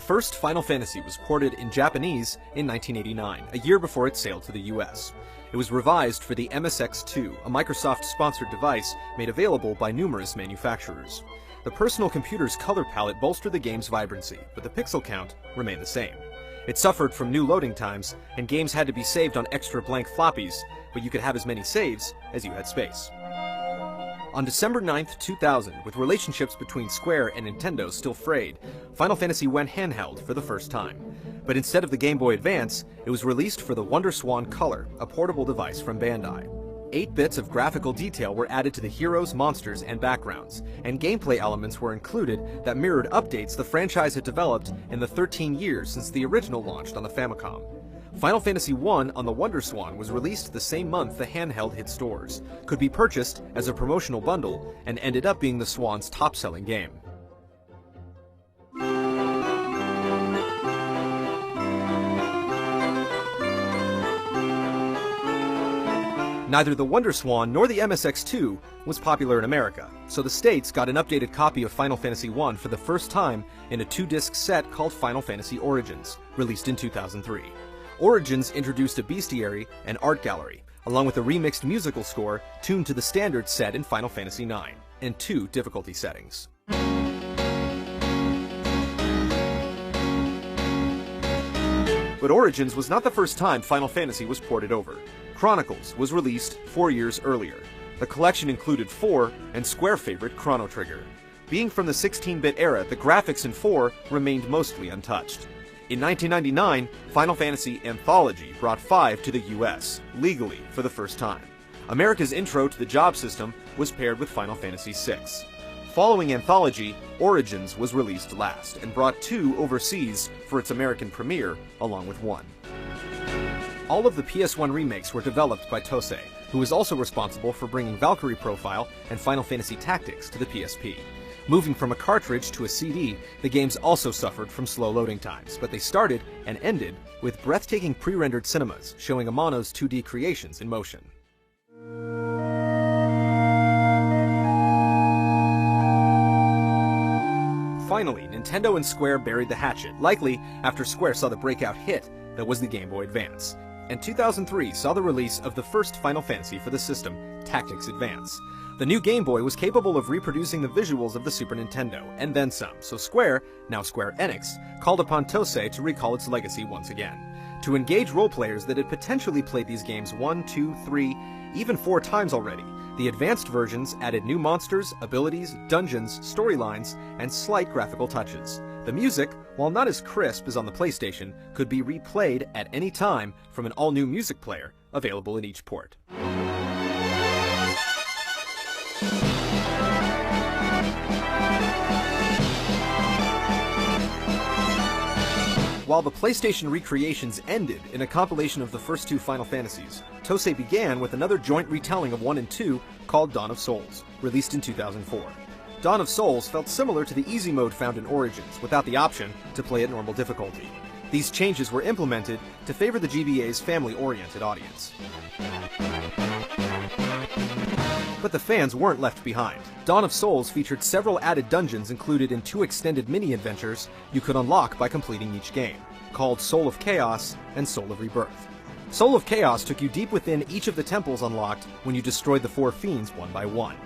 first Final Fantasy was ported in Japanese in 1989, a year before it sailed to the US. It was revised for the MSX2, a Microsoft-sponsored device made available by numerous manufacturers. The personal computer's color palette bolstered the game's vibrancy, but the pixel count remained the same. It suffered from new loading times, and games had to be saved on extra blank floppies, but you could have as many saves as you had space. On December 9, 2000, with relationships between Square and Nintendo still frayed, Final Fantasy went handheld for the first time. But instead of the Game Boy Advance, it was released for the WonderSwan Color, a portable device from Bandai. 8 bits of graphical detail were added to the heroes, monsters, and backgrounds, and gameplay elements were included that mirrored updates the franchise had developed in the 13 years since the original launched on the Famicom. Final Fantasy I on the WonderSwan was released the same month the handheld hit stores, could be purchased as a promotional bundle, and ended up being the Swan's top-selling game. Neither the WonderSwan nor the MSX2 was popular in America, so the States got an updated copy of Final Fantasy I for the first time in a 2-disc set called Final Fantasy Origins, released in 2003. Origins introduced a bestiary and art gallery, along with a remixed musical score tuned to the standard set in Final Fantasy IX, and 2 difficulty settings. But Origins was not the first time Final Fantasy was ported over. Chronicles was released 4 years earlier. The collection included 4 and Square favorite Chrono Trigger. Being from the 16-bit era, the graphics in 4 remained mostly untouched. In 1999, Final Fantasy Anthology brought 5 to the US, legally for the first time. America's intro to the job system was paired with Final Fantasy VI. Following Anthology, Origins was released last, and brought 2 overseas for its American premiere, along with 1. All of the PS1 remakes were developed by Tosei, who was also responsible for bringing Valkyrie Profile and Final Fantasy Tactics to the PSP. Moving from a cartridge to a CD, the games also suffered from slow loading times, but they started and ended with breathtaking pre-rendered cinemas showing Amano's 2D creations in motion. Finally, Nintendo and Square buried the hatchet, likely after Square saw the breakout hit that was the Game Boy Advance. And 2003 saw the release of the first Final Fantasy for the system, Tactics Advance. The new Game Boy was capable of reproducing the visuals of the Super Nintendo, and then some, so Square, now Square Enix, called upon Tosei to recall its legacy once again. To engage role players that had potentially played these games 1, 2, 3, even 4 times already, the advanced versions added new monsters, abilities, dungeons, storylines, and slight graphical touches. The music, while not as crisp as on the PlayStation, could be replayed at any time from an all-new music player, available in each port. While the PlayStation recreations ended in a compilation of the first 2 Final Fantasies, Tosei began with another joint retelling of 1 and 2 called Dawn of Souls, released in 2004. Dawn of Souls felt similar to the easy mode found in Origins, without the option to play at normal difficulty. These changes were implemented to favor the GBA's family-oriented audience. But the fans weren't left behind. Dawn of Souls featured several added dungeons included in 2 extended mini-adventures you could unlock by completing each game, called Soul of Chaos and Soul of Rebirth. Soul of Chaos took you deep within each of the temples unlocked when you destroyed the 4 fiends one by one.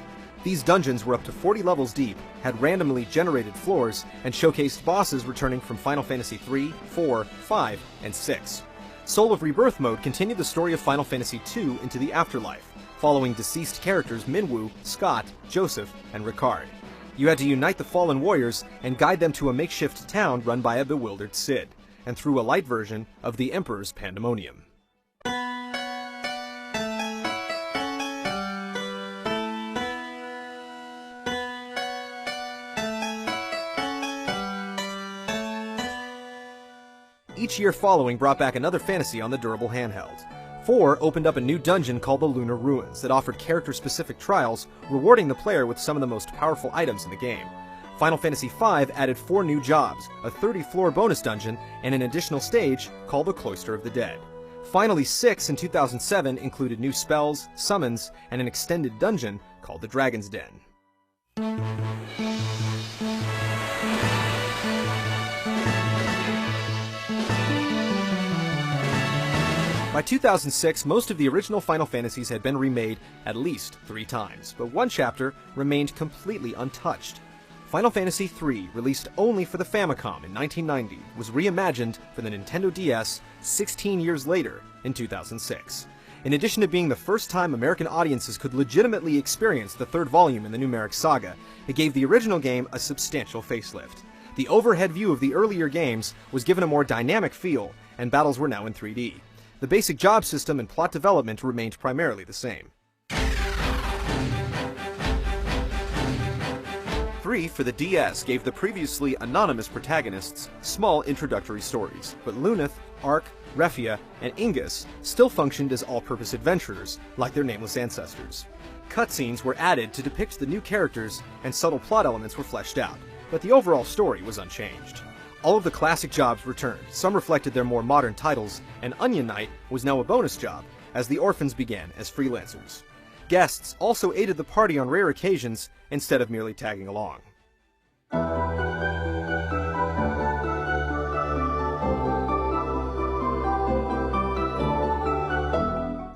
These dungeons were up to 40 levels deep, had randomly generated floors, and showcased bosses returning from Final Fantasy III, IV, V, and VI. Soul of Rebirth mode continued the story of Final Fantasy II into the afterlife, following deceased characters Minwu, Scott, Joseph, and Ricard. You had to unite the fallen warriors and guide them to a makeshift town run by a bewildered Cid, and through a light version of the Emperor's Pandemonium. Each year following brought back another fantasy on the durable handheld. 4 opened up a new dungeon called the Lunar Ruins that offered character-specific trials, rewarding the player with some of the most powerful items in the game. Final Fantasy V added 4 new jobs, a 30-floor bonus dungeon, and an additional stage called the Cloister of the Dead. Finally, 6 in 2007 included new spells, summons, and an extended dungeon called the Dragon's Den. By 2006, most of the original Final Fantasies had been remade at least 3 times, but one chapter remained completely untouched. Final Fantasy III, released only for the Famicom in 1990, was reimagined for the Nintendo DS 16 years later in 2006. In addition to being the first time American audiences could legitimately experience the third volume in the numeric saga, it gave the original game a substantial facelift. The overhead view of the earlier games was given a more dynamic feel, and battles were now in 3D. The basic job system and plot development remained primarily the same. 3 for the DS gave the previously anonymous protagonists small introductory stories, but Luneth, Ark, Refia, and Ingus still functioned as all-purpose adventurers, like their nameless ancestors. Cutscenes were added to depict the new characters, and subtle plot elements were fleshed out, but the overall story was unchanged. All of the classic jobs returned, some reflected their more modern titles, and Onion Knight was now a bonus job, as the orphans began as freelancers. Guests also aided the party on rare occasions, instead of merely tagging along.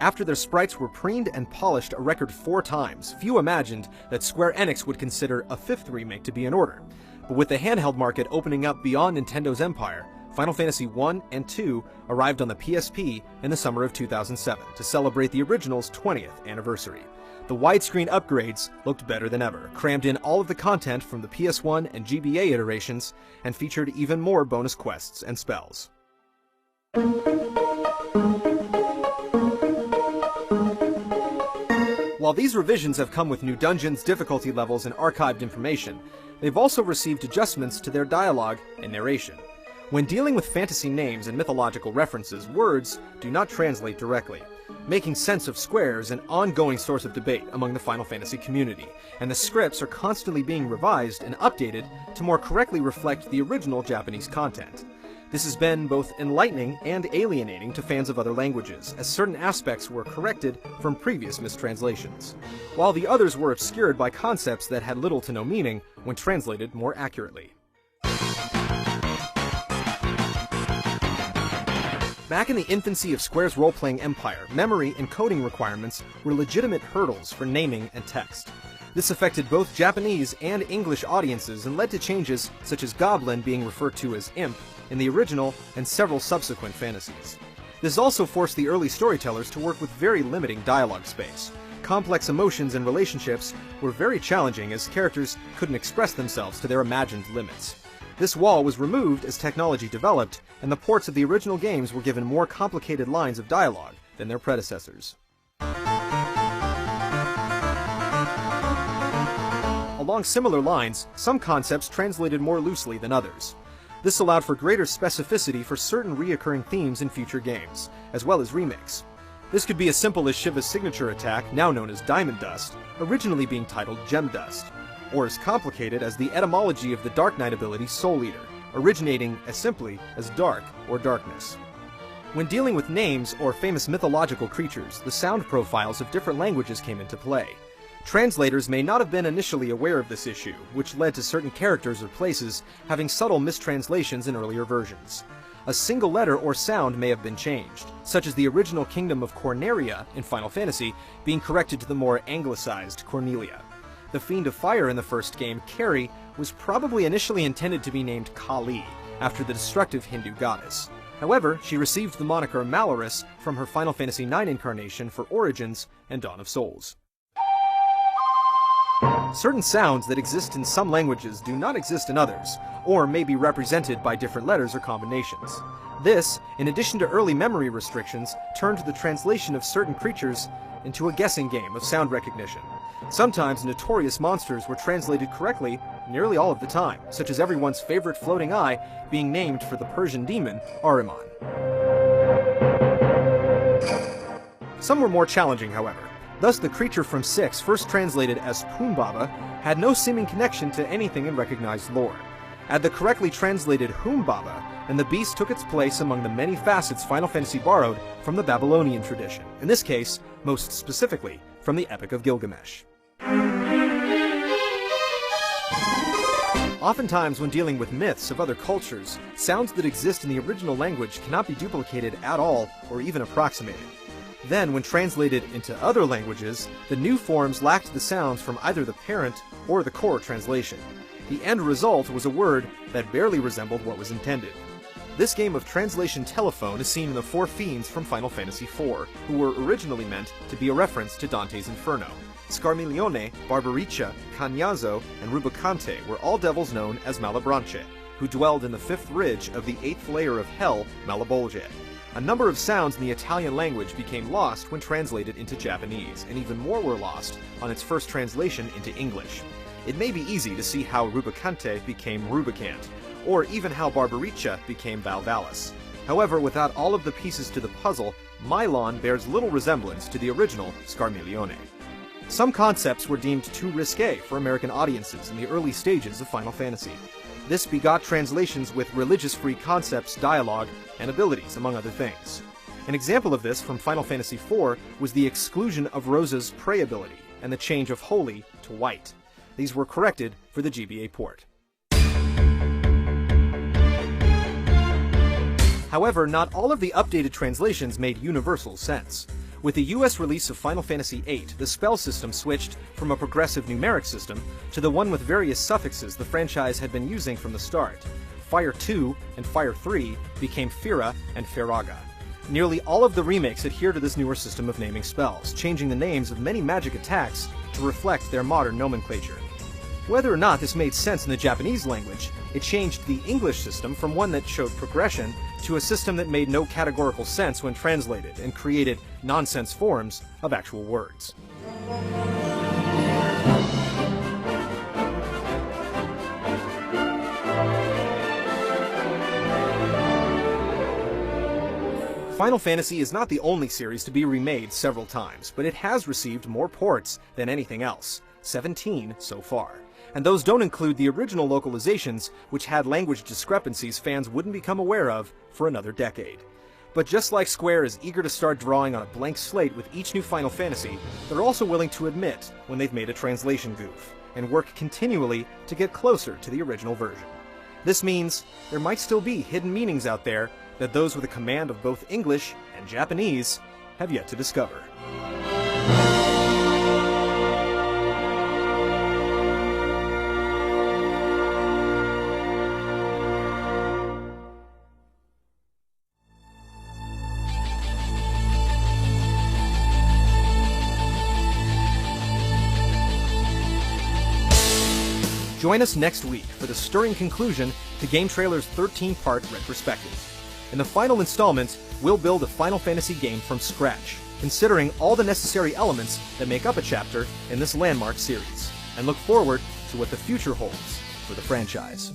After their sprites were preened and polished a record 4 times, few imagined that Square Enix would consider a 5th remake to be in order. But with the handheld market opening up beyond Nintendo's empire, Final Fantasy I and II arrived on the PSP in the summer of 2007 to celebrate the original's 20th anniversary. The widescreen upgrades looked better than ever, crammed in all of the content from the PS1 and GBA iterations, and featured even more bonus quests and spells. While these revisions have come with new dungeons, difficulty levels, and archived information, they've also received adjustments to their dialogue and narration. When dealing with fantasy names and mythological references, words do not translate directly. Making sense of squares is an ongoing source of debate among the Final Fantasy community, and the scripts are constantly being revised and updated to more correctly reflect the original Japanese content. This has been both enlightening and alienating to fans of other languages, as certain aspects were corrected from previous mistranslations, while the others were obscured by concepts that had little to no meaning when translated more accurately. Back in the infancy of Square's role-playing empire, memory and coding requirements were legitimate hurdles for naming and text. This affected both Japanese and English audiences and led to changes such as Goblin being referred to as Imp in the original and several subsequent fantasies. This also forced the early storytellers to work with very limiting dialogue space. Complex emotions and relationships were very challenging as characters couldn't express themselves to their imagined limits. This wall was removed as technology developed, and the ports of the original games were given more complicated lines of dialogue than their predecessors. Along similar lines, some concepts translated more loosely than others. This allowed for greater specificity for certain reoccurring themes in future games, as well as remakes. This could be as simple as Shiva's signature attack, now known as Diamond Dust, originally being titled Gem Dust, or as complicated as the etymology of the Dark Knight ability Soul Eater, originating as simply as dark or darkness. When dealing with names or famous mythological creatures, the sound profiles of different languages came into play. Translators may not have been initially aware of this issue, which led to certain characters or places having subtle mistranslations in earlier versions. A single letter or sound may have been changed, such as the original kingdom of Corneria in Final Fantasy being corrected to the more anglicized Cornelia. The Fiend of Fire in the first game, Kari, was probably initially intended to be named Kali, after the destructive Hindu goddess. However, she received the moniker Malorus from her Final Fantasy IX incarnation for Origins and Dawn of Souls. Certain sounds that exist in some languages do not exist in others, or may be represented by different letters or combinations. This, in addition to early memory restrictions, turned the translation of certain creatures into a guessing game of sound recognition. Sometimes notorious monsters were translated correctly nearly all of the time, such as everyone's favorite floating eye being named for the Persian demon, Ahriman. Some were more challenging, however. Thus, the creature from 6, first translated as Humbaba, had no seeming connection to anything in recognized lore. Add the correctly translated Humbaba, and the beast took its place among the many facets Final Fantasy borrowed from the Babylonian tradition, in this case, most specifically, from the Epic of Gilgamesh. Oftentimes, when dealing with myths of other cultures, sounds that exist in the original language cannot be duplicated at all or even approximated. Then, when translated into other languages, the new forms lacked the sounds from either the parent or the core translation. The end result was a word that barely resembled what was intended. This game of translation telephone is seen in the four fiends from Final Fantasy IV, who were originally meant to be a reference to Dante's Inferno. Scarmiglione, Barbaricha, Cagnazo, and Rubicante were all devils known as Malabranche, who dwelled in the fifth ridge of the eighth layer of Hell, Malabolge. A number of sounds in the Italian language became lost when translated into Japanese, and even more were lost on its first translation into English. It may be easy to see how Rubicante became Rubicant, or even how Barbaricha became Valvalis. However, without all of the pieces to the puzzle, Milon bears little resemblance to the original Scarmiglione. Some concepts were deemed too risque for American audiences in the early stages of Final Fantasy. This begot translations with religious-free concepts, dialogue, and abilities, among other things. An example of this from Final Fantasy IV was the exclusion of Rosa's Pray ability and the change of holy to white. These were corrected for the GBA port. However, not all of the updated translations made universal sense. With the US release of Final Fantasy VIII, the spell system switched from a progressive numeric system to the one with various suffixes the franchise had been using from the start. Fire 2 and Fire 3 became Fira and Firaga. Nearly all of the remakes adhere to this newer system of naming spells, changing the names of many magic attacks to reflect their modern nomenclature. Whether or not this made sense in the Japanese language, it changed the English system from one that showed progression to a system that made no categorical sense when translated and created nonsense forms of actual words. Final Fantasy is not the only series to be remade several times, but it has received more ports than anything else, 17 so far. And those don't include the original localizations, which had language discrepancies fans wouldn't become aware of for another decade. But just like Square is eager to start drawing on a blank slate with each new Final Fantasy, they're also willing to admit when they've made a translation goof, and work continually to get closer to the original version. This means there might still be hidden meanings out there that those with a command of both English and Japanese have yet to discover. Join us next week for the stirring conclusion to Game Trailer's 13-part retrospective. In the final installment, we'll build a Final Fantasy game from scratch, considering all the necessary elements that make up a chapter in this landmark series, and look forward to what the future holds for the franchise.